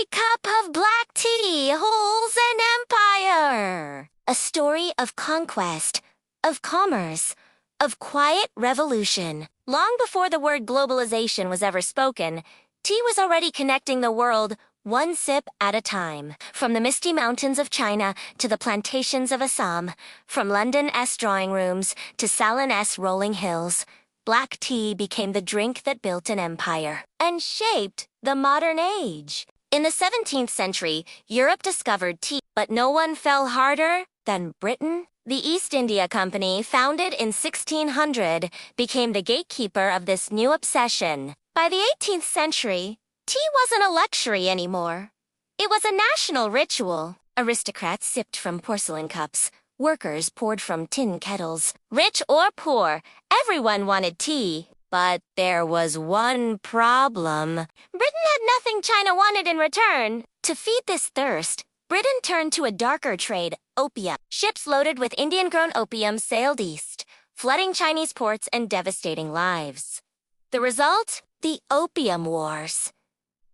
Every cup of black tea holds an empire. A story of conquest, of commerce, of quiet revolution. Long before the word globalization was ever spoken, tea was already connecting the world one sip at a time. From the misty mountains of China to the plantations of Assam, from London's drawing rooms to Ceylon's rolling hills, black tea became the drink that built an empire and shaped the modern age. In the 17th century, Europe discovered tea, but no one fell harder than Britain. The East India Company, founded in 1600, became the gatekeeper of this new obsession. By the 18th century, tea wasn't a luxury anymore. It was a national ritual. Aristocrats sipped from porcelain cups. Workers poured from tin kettles. Rich or poor, everyone wanted tea. But there was one problem. Britain had nothing China wanted in return. To feed this thirst, Britain turned to a darker trade, opium. Ships loaded with Indian-grown opium sailed east, flooding Chinese ports and devastating lives. The result? The Opium Wars.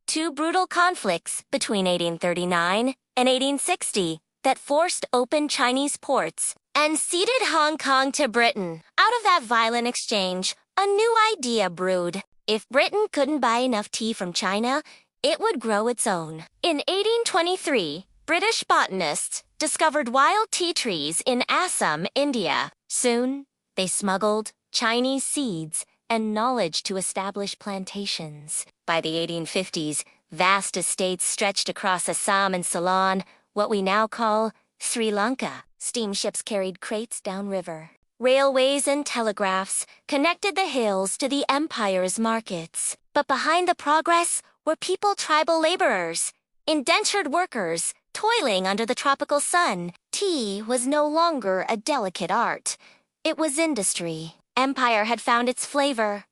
Two brutal conflicts between 1839 and 1860 that forced open Chinese ports and ceded Hong Kong to Britain. Out of that violent exchange, a new idea brewed. If Britain couldn't buy enough tea from China, it would grow its own. In 1823, British botanists discovered wild tea trees in Assam, India. Soon, they smuggled Chinese seeds and knowledge to establish plantations. By the 1850s, vast estates stretched across Assam and Ceylon, what we now call Sri Lanka. Steamships carried crates downriver. Railways and telegraphs connected the hills to the empire's markets. But behind the progress were tribal laborers, indentured workers, toiling under the tropical sun. Tea was no longer a delicate art. It was industry. Empire had found its flavor.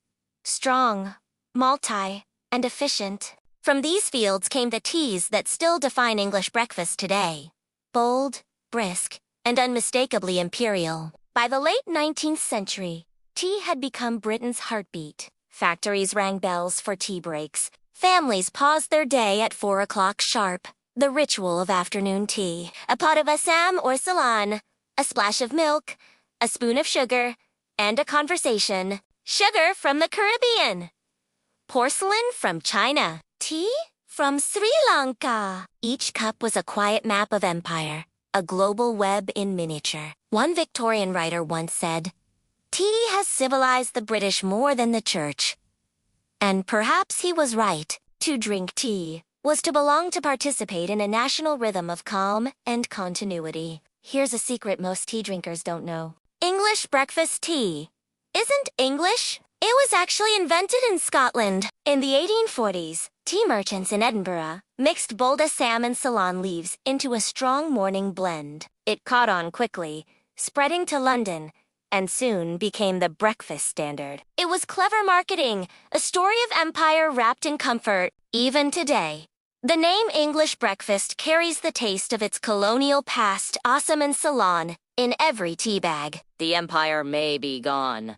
Strong, multi, and efficient. From these fields came the teas that still define English breakfast today. Bold, brisk, and unmistakably imperial. By the late 19th century, tea had become Britain's heartbeat. Factories rang bells for tea breaks. Families paused their day at 4 o'clock sharp. The ritual of afternoon tea. A pot of Assam or Ceylon, a splash of milk, a spoon of sugar, and a conversation. Sugar from the Caribbean. Porcelain from China. Tea from Sri Lanka. Each cup was a quiet map of empire, a global web in miniature. One Victorian writer once said, "Tea has civilized the British more than the church." And perhaps he was right. To drink tea was to belong, to participate in a national rhythm of calm and continuity. Here's a secret most tea drinkers don't know. English breakfast tea isn't English. It was actually invented in Scotland. In the 1840s, tea merchants in Edinburgh mixed bold Assam and Ceylon leaves into a strong morning blend. It caught on quickly, spreading to London, and soon became the breakfast standard. It was clever marketing, a story of empire wrapped in comfort. Even today, the name English breakfast carries the taste of its colonial past, Assam and Ceylon, in every tea bag. The empire may be gone,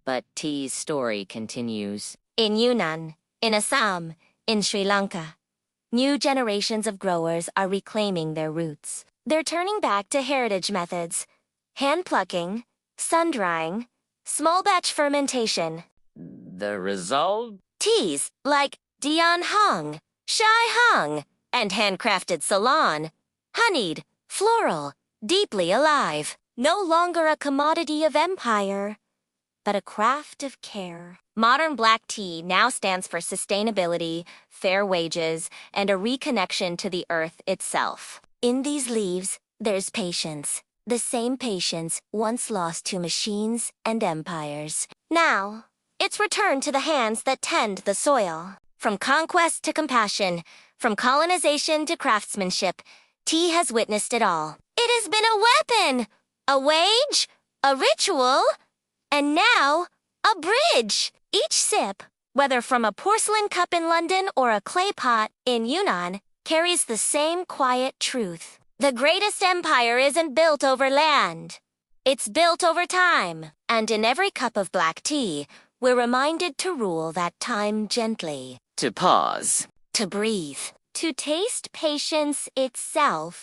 but tea's story continues. In Yunnan, in Assam, in Sri Lanka, new generations of growers are reclaiming their roots. They're turning back to heritage methods: hand plucking, sun drying, small batch fermentation. The result? Teas like Dian Hong, Shai Hong, and handcrafted Ceylon, honeyed, floral, deeply alive. No longer a commodity of empire, but a craft of care. Modern black tea now stands for sustainability, fair wages, and a reconnection to the earth itself. In these leaves, there's patience. The same patience once lost to machines and empires. Now, it's returned to the hands that tend the soil. From conquest to compassion, from colonization to craftsmanship, tea has witnessed it all. It has been a weapon, a wage, a ritual, and now, a bridge. Each sip, whether from a porcelain cup in London or a clay pot in Yunnan, carries the same quiet truth. The greatest empire isn't built over land. It's built over time. And in every cup of black tea, we're reminded to rule that time gently. To pause. To breathe. To taste patience itself.